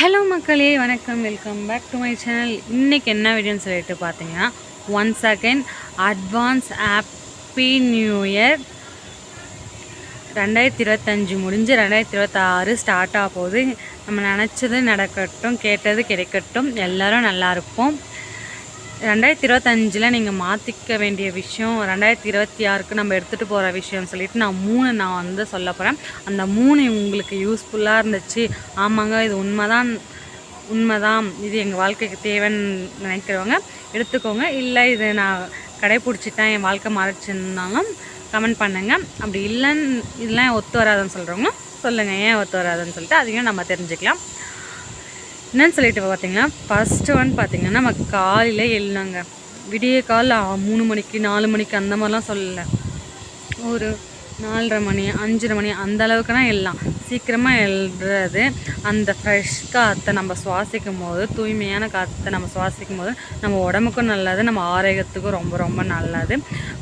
Hello மக்களே, வணக்கம். Welcome back to my channel. இன்றைக்கி என்ன வீடியோன்னு சொல்லிட்டு பார்த்தீங்கன்னா, once again advance happy new year. 2025 முடிஞ்சு 2026 ஸ்டார்ட் ஆக போகுது. நம்ம நினச்சது நடக்கட்டும், கேட்டது கிடைக்கட்டும், எல்லோரும் நல்லா இருப்போம். 2025 நீங்கள் மாற்றிக்க வேண்டிய விஷயம், 2026க்கு நம்ம எடுத்துகிட்டு போகிற விஷயம்னு சொல்லிட்டு நான் வந்து சொல்ல போகிறேன். அந்த 3 உங்களுக்கு யூஸ்ஃபுல்லாக இருந்துச்சு, ஆமாங்க இது உண்மைதான், இது எங்கள் வாழ்க்கைக்கு தேவைன்னு நினைக்கிறவங்க எடுத்துக்கோங்க. இல்லை இது நான் கடைப்பிடிச்சிட்டேன், என் வாழ்க்கை மாறிச்சுன்னாலும் கமெண்ட் பண்ணுங்கள். அப்படி இல்லைன்னு இதெல்லாம் ஒத்து வராதுன்னு சொல்கிறவங்க சொல்லுங்கள், ஏன் ஒத்து வராதுன்னு சொல்லிட்டு அதையும் நம்ம தெரிஞ்சுக்கலாம். என்னன்னு சொல்லிட்டு பார்த்தீங்கன்னா, ஃபஸ்ட்டு பார்த்தீங்கன்னா, நம்ம காலையில் எழுந்தாங்க. விடிய கால் 3 மணிக்கு 4 மணிக்கு அந்த மாதிரிலாம் சொல்லலை, ஒரு 4:30 மணி 5:30 மணி அந்த அளவுக்குனா எல்லாம் சீக்கிரமாக எழுதுறது. அந்த ஃப்ரெஷ் காற்றை நம்ம சுவாசிக்கும் போது, தூய்மையான காற்றை நம்ம சுவாசிக்கும் போது நம்ம உடம்புக்கும் நல்லது, நம்ம ஆரோக்கியத்துக்கும் ரொம்ப ரொம்ப நல்லது.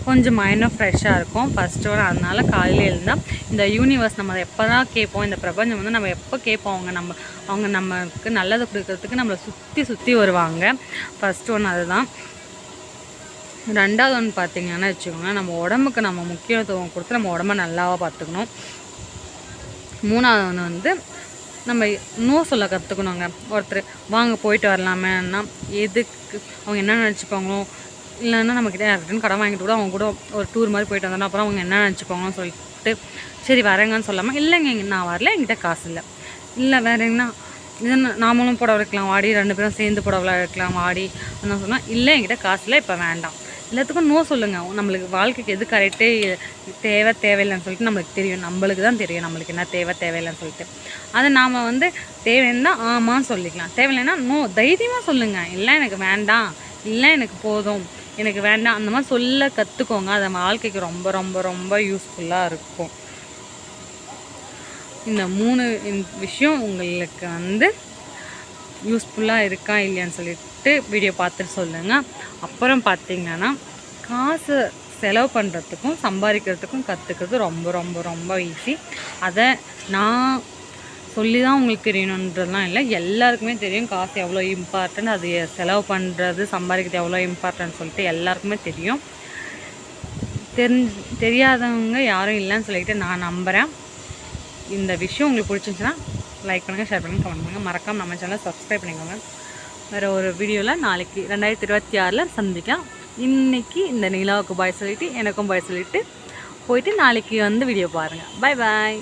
கொஞ்சம் மைண்டும் ஃப்ரெஷ்ஷாக இருக்கும் ஃபஸ்ட்டு அதனால் காலையில் எழுந்தால் இந்த யூனிவர்ஸ் நம்ம எப்போ தான் கேட்போம், இந்த பிரபஞ்சம் வந்து நம்ம எப்போ கேட்போம், அவங்க நமக்கு நல்லதை கொடுக்கறதுக்கு நம்மளை சுற்றி வருவாங்க. ஃபஸ்ட்டு அதுதான். ரெண்டாவது பார்த்திங்கன்னா வச்சுக்கோங்க, நம்ம உடம்புக்கு நம்ம முக்கியத்துவம் கொடுத்து நம்ம உடம்ப நல்லாவாக பார்த்துக்கணும். மூணாவது நம்ம நோ சொல்ல கற்றுக்கணுங்க. ஒருத்தர் வாங்க போயிட்டு வரலாமேன்னா எதுக்கு அவங்க என்ன நினச்சிப்பாங்களோ, இல்லைன்னா நம்மக்கிட்ட யார்கிட்டன்னு கடன் வாங்கிட்டு கூட அவங்க கூட ஒரு டூர் மாதிரி போயிட்டு வந்தோன்னா அப்புறம் அவங்க என்ன நினச்சிப்பாங்களோன்னு சொல்லிட்டு சரி வரேங்கன்னு சொல்லாமல், இல்லைங்க நான் வரல, என்கிட்ட காசு இல்லை வேறேங்கன்னா இது நாமளும் புடவை வைக்கலாம் வாடி, 2 பேரும் சேர்ந்து புடவை வைக்கலாம் வாடி அப்படின்னு சொன்னால், இல்லை என்கிட்ட காசு இல்லை, இப்போ வேண்டாம். எல்லாத்துக்கும் நோ சொல்லுங்கள். நம்மளுக்கு வாழ்க்கைக்கு எது கரெக்டு தேவையில்லைன்னு சொல்லிட்டு நம்மளுக்கு தான் தெரியும் நம்மளுக்கு என்ன தேவையில்லைன்னு சொல்லிட்டு. அதை நாம் வந்து தேவைன்னா ஆமான்னு சொல்லிக்கலாம், தேவையில்லைன்னா நோ தைரியமாக சொல்லுங்கள். இல்லை எனக்கு வேண்டாம், இல்லை எனக்கு போதும், எனக்கு வேண்டாம், அந்த மாதிரி சொல்ல கற்றுக்கோங்க. அது வாழ்க்கைக்கு ரொம்ப ரொம்ப ரொம்ப யூஸ்ஃபுல்லாக இருக்கும். இந்த 3 விஷயம் உங்களுக்கு வந்து யூஸ்ஃபுல்லாக இருக்கா இல்லையான்னு சொல்லிட்டு வீடியோ பார்த்துட்டு சொல்லுங்கள். அப்புறம் பார்த்திங்கன்னா, காசு செலவு பண்ணுறதுக்கும் சம்பாதிக்கிறதுக்கும் கற்றுக்கிறது ரொம்ப ரொம்ப ரொம்ப ஈஸி. அதை நான் சொல்லி தான் உங்களுக்கு தெரியணுன்றதுலாம் இல்லை, எல்லாருக்குமே தெரியும் காசு எவ்வளோ இம்பார்ட்டன்ட், அது செலவு பண்ணுறது சம்பாதிக்கிறது எவ்வளோ இம்பார்ட்டன்ட் சொல்லிட்டு எல்லாருக்குமே தெரியும். தெரியாதவங்க யாரும் இல்லைன்னு சொல்லிட்டு நான் நம்புகிறேன். இந்த விஷயம் உங்களுக்கு பிடிச்சிருந்துச்சுன்னா லைக் பண்ணுங்கள், ஷேர் பண்ணுங்கள், கமெண்ட் பண்ணுங்கள். மறக்காமல் நம்ம சேனலை சப்ஸ்கிரைப் பண்ணிக்கோங்க. வேறு ஒரு வீடியோவில் நாளைக்கு 2026 சந்திக்கலாம். இன்றைக்கி இந்த நிலாவுக்கு பாய் சொல்லிவிட்டு எனக்கும் பாய் சொல்லிவிட்டு போயிட்டு நாளைக்கு வந்து வீடியோ பாருங்கள். பாய் பாய்.